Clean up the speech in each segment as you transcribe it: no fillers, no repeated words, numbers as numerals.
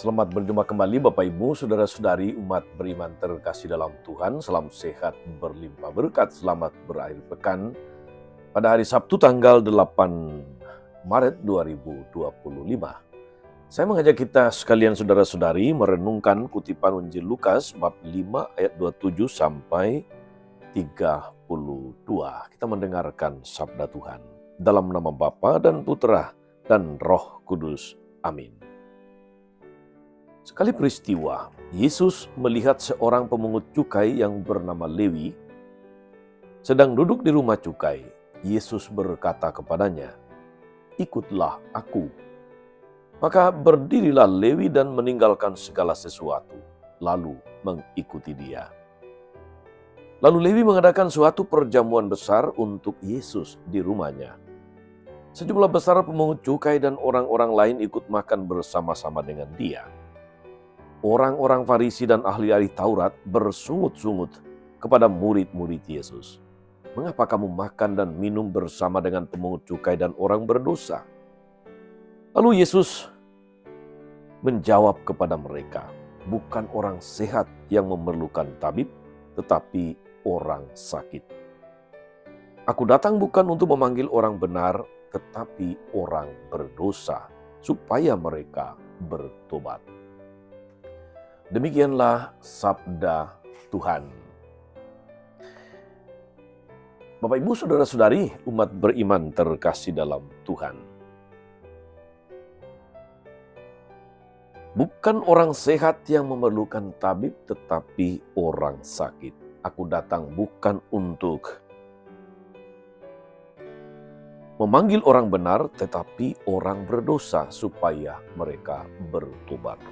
Selamat berjumpa kembali Bapak Ibu, Saudara-saudari umat beriman terkasih dalam Tuhan. Salam sehat berlimpah berkat, selamat berakhir pekan pada hari Sabtu tanggal 8 Maret 2025. Saya mengajak kita sekalian saudara-saudari merenungkan kutipan Injil Lukas bab 5 ayat 27 sampai 32. Kita mendengarkan sabda Tuhan. Dalam nama Bapa dan Putra dan Roh Kudus. Amin. Sekali peristiwa, Yesus melihat seorang pemungut cukai yang bernama Lewi sedang duduk di rumah cukai. Yesus berkata kepadanya, "Ikutlah aku." Maka berdirilah Lewi dan meninggalkan segala sesuatu, lalu mengikuti dia. Lalu Lewi mengadakan suatu perjamuan besar untuk Yesus di rumahnya. Sejumlah besar pemungut cukai dan orang-orang lain ikut makan bersama-sama dengan dia. Orang-orang Farisi dan ahli-ahli Taurat bersungut-sungut kepada murid-murid Yesus. "Mengapa kamu makan dan minum bersama dengan pemungut cukai dan orang berdosa?" Lalu Yesus menjawab kepada mereka, "Bukan orang sehat yang memerlukan tabib, tetapi orang sakit. Aku datang bukan untuk memanggil orang benar, tetapi orang berdosa, supaya mereka bertobat." Demikianlah sabda Tuhan. Bapak Ibu Saudara-saudari umat beriman terkasih dalam Tuhan. Bukan orang sehat yang memerlukan tabib, tetapi orang sakit. Aku datang bukan untuk memanggil orang benar, tetapi orang berdosa, supaya mereka bertobat.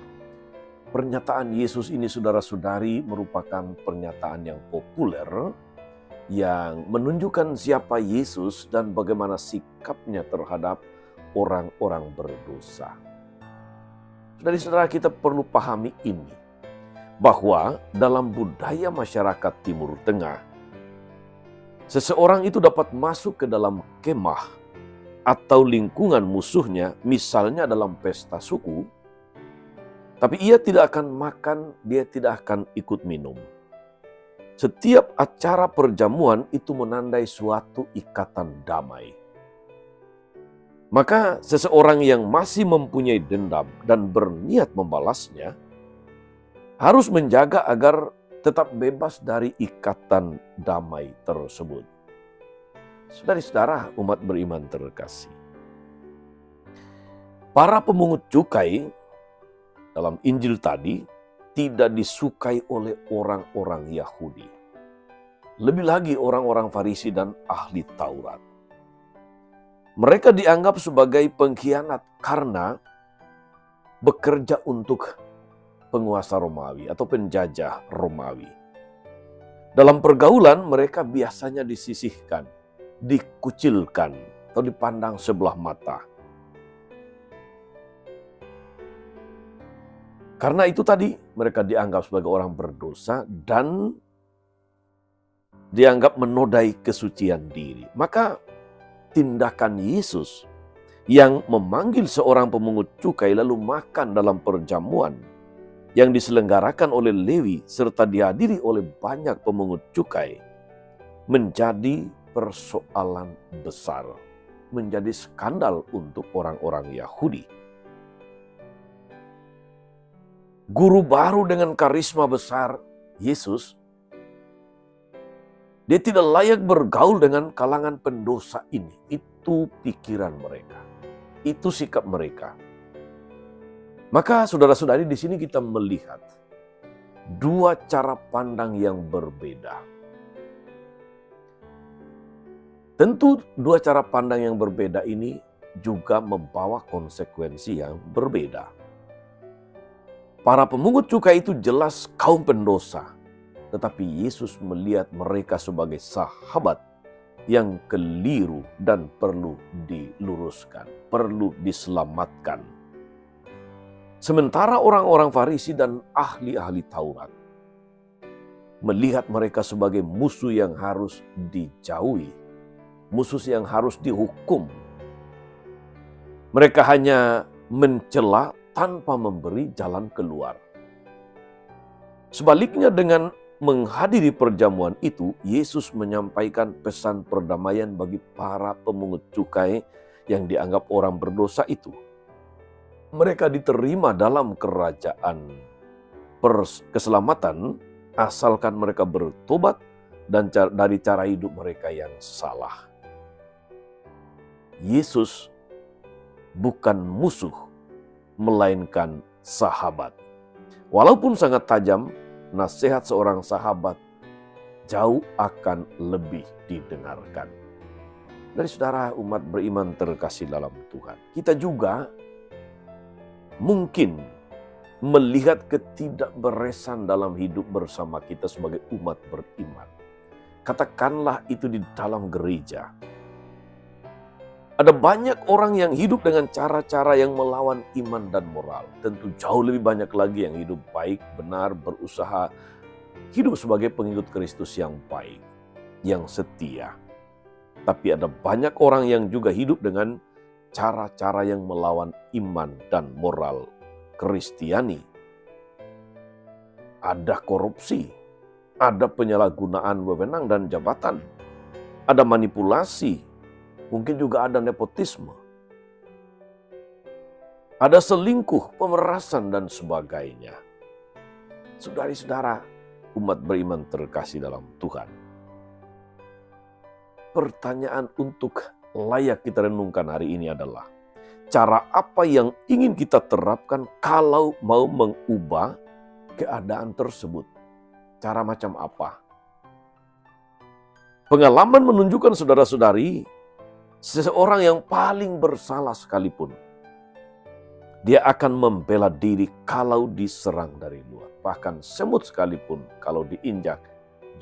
Pernyataan Yesus ini, saudara-saudari, merupakan pernyataan yang populer yang menunjukkan siapa Yesus dan bagaimana sikapnya terhadap orang-orang berdosa. Saudara-saudara, kita perlu pahami ini, bahwa dalam budaya masyarakat Timur Tengah, seseorang itu dapat masuk ke dalam kemah atau lingkungan musuhnya, misalnya dalam pesta suku, tapi ia tidak akan makan, dia tidak akan ikut minum. Setiap acara perjamuan itu menandai suatu ikatan damai. Maka seseorang yang masih mempunyai dendam dan berniat membalasnya harus menjaga agar tetap bebas dari ikatan damai tersebut. Saudara-saudara umat beriman terkasih, para pemungut cukai dalam Injil tadi tidak disukai oleh orang-orang Yahudi. Lebih lagi orang-orang Farisi dan ahli Taurat. Mereka dianggap sebagai pengkhianat karena bekerja untuk penguasa Romawi atau penjajah Romawi. Dalam pergaulan mereka biasanya disisihkan, dikucilkan atau dipandang sebelah mata. Karena itu tadi mereka dianggap sebagai orang berdosa dan dianggap menodai kesucian diri. Maka tindakan Yesus yang memanggil seorang pemungut cukai lalu makan dalam perjamuan yang diselenggarakan oleh Lewi serta dihadiri oleh banyak pemungut cukai menjadi persoalan besar, menjadi skandal untuk orang-orang Yahudi. Guru baru dengan karisma besar, Yesus, dia tidak layak bergaul dengan kalangan pendosa ini. Itu pikiran mereka. Itu sikap mereka. Maka saudara-saudari di sini kita melihat dua cara pandang yang berbeda. Tentu dua cara pandang yang berbeda ini juga membawa konsekuensi yang berbeda. Para pemungut cukai itu jelas kaum pendosa, tetapi Yesus melihat mereka sebagai sahabat yang keliru dan perlu diluruskan, perlu diselamatkan. Sementara orang-orang Farisi dan ahli-ahli Taurat melihat mereka sebagai musuh yang harus dijauhi, musuh yang harus dihukum. Mereka hanya mencela tanpa memberi jalan keluar. Sebaliknya, dengan menghadiri perjamuan itu, Yesus menyampaikan pesan perdamaian bagi para pemungut cukai yang dianggap orang berdosa itu. Mereka diterima dalam kerajaan keselamatan asalkan mereka bertobat dan dari cara hidup mereka yang salah. Yesus bukan musuh, melainkan sahabat. Walaupun sangat tajam, nasihat seorang sahabat jauh akan lebih didengarkan. Dari saudara umat beriman terkasih dalam Tuhan, kita juga mungkin melihat ketidakberesan dalam hidup bersama kita sebagai umat beriman. Katakanlah itu di dalam gereja. Ada banyak orang yang hidup dengan cara-cara yang melawan iman dan moral. Tentu jauh lebih banyak lagi yang hidup baik, benar, berusaha hidup sebagai pengikut Kristus yang baik, yang setia. Tapi ada banyak orang yang juga hidup dengan cara-cara yang melawan iman dan moral Kristiani. Ada korupsi, ada penyalahgunaan wewenang dan jabatan, ada manipulasi, mungkin juga ada nepotisme, ada selingkuh, pemerasan, dan sebagainya. Saudari-saudara, umat beriman terkasih dalam Tuhan. Pertanyaan untuk layak kita renungkan hari ini adalah, cara apa yang ingin kita terapkan kalau mau mengubah keadaan tersebut? Cara macam apa? Pengalaman menunjukkan saudara-saudari, seseorang yang paling bersalah sekalipun, dia akan membela diri kalau diserang dari luar. Bahkan semut sekalipun kalau diinjak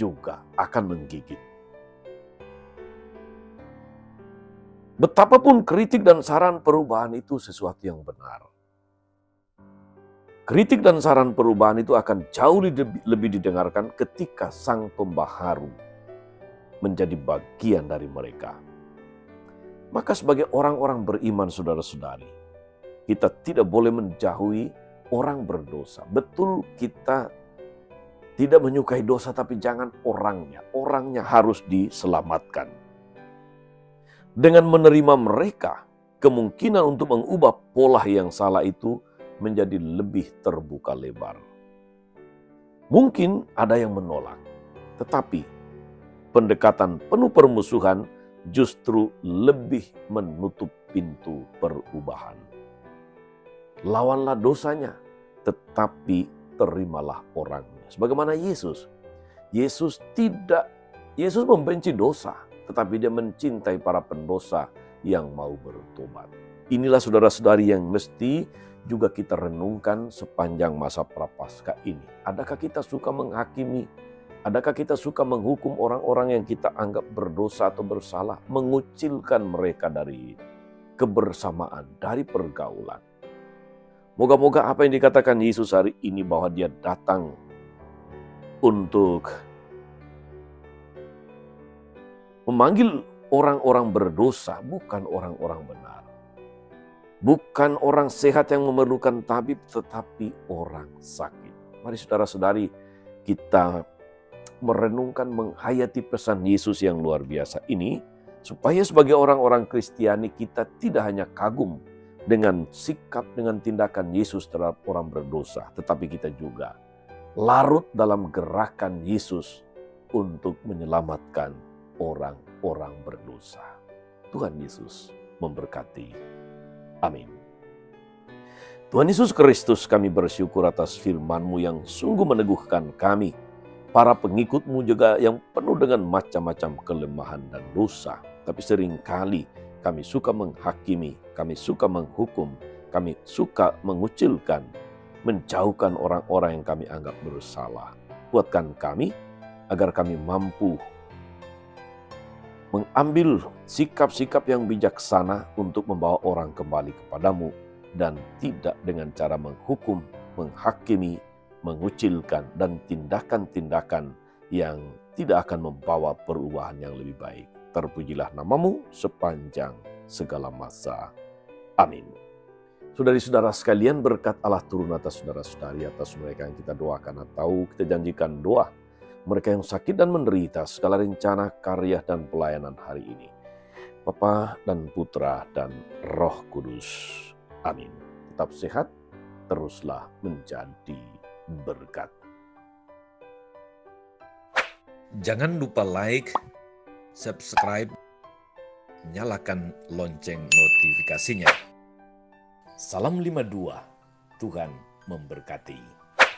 juga akan menggigit. Betapapun kritik dan saran perubahan itu sesuatu yang benar. Kritik dan saran perubahan itu akan jauh lebih didengarkan ketika sang pembaharu menjadi bagian dari mereka. Maka sebagai orang-orang beriman, saudara-saudari, kita tidak boleh menjauhi orang berdosa. Betul, kita tidak menyukai dosa, tapi jangan orangnya. Orangnya harus diselamatkan. Dengan menerima mereka, kemungkinan untuk mengubah pola yang salah itu menjadi lebih terbuka lebar. Mungkin ada yang menolak, tetapi pendekatan penuh permusuhan justru lebih menutup pintu perubahan. Lawanlah dosanya, tetapi terimalah orangnya. Sebagaimana Yesus membenci dosa, tetapi dia mencintai para pendosa yang mau bertobat. Inilah saudara-saudari yang mesti juga kita renungkan sepanjang masa Prapaskah ini. Adakah kita suka menghakimi? Adakah kita suka menghukum orang-orang yang kita anggap berdosa atau bersalah? Mengucilkan mereka dari kebersamaan, dari pergaulan. Moga-moga apa yang dikatakan Yesus hari ini, bahwa dia datang untuk memanggil orang-orang berdosa, bukan orang-orang benar. Bukan orang sehat yang memerlukan tabib, tetapi orang sakit. Mari saudara-saudari, kita merenungkan, menghayati pesan Yesus yang luar biasa ini, supaya sebagai orang-orang Kristiani kita tidak hanya kagum dengan sikap, dengan tindakan Yesus terhadap orang berdosa, tetapi kita juga larut dalam gerakan Yesus untuk menyelamatkan orang-orang berdosa. Tuhan Yesus memberkati. Amin. Tuhan Yesus Kristus, kami bersyukur atas firman-Mu yang sungguh meneguhkan kami, para pengikut-Mu juga yang penuh dengan macam-macam kelemahan dan dosa. Tapi seringkali kami suka menghakimi, kami suka menghukum, kami suka mengucilkan, menjauhkan orang-orang yang kami anggap bersalah. Kuatkan kami agar kami mampu mengambil sikap-sikap yang bijaksana untuk membawa orang kembali kepadamu, dan tidak dengan cara menghukum, menghakimi, mengucilkan, dan tindakan-tindakan yang tidak akan membawa perubahan yang lebih baik. Terpujilah nama-Mu sepanjang segala masa. Amin. Saudari-saudara sekalian, berkat Allah turun atas saudara-saudari, atas mereka yang kita doakan atau kita janjikan doa. Mereka yang sakit dan menderita, segala rencana, karya, dan pelayanan hari ini. Bapa dan Putra dan Roh Kudus. Amin. Tetap sehat, teruslah menjadi berkat. Jangan lupa like, subscribe, nyalakan lonceng notifikasinya. Salam 52, Tuhan memberkati.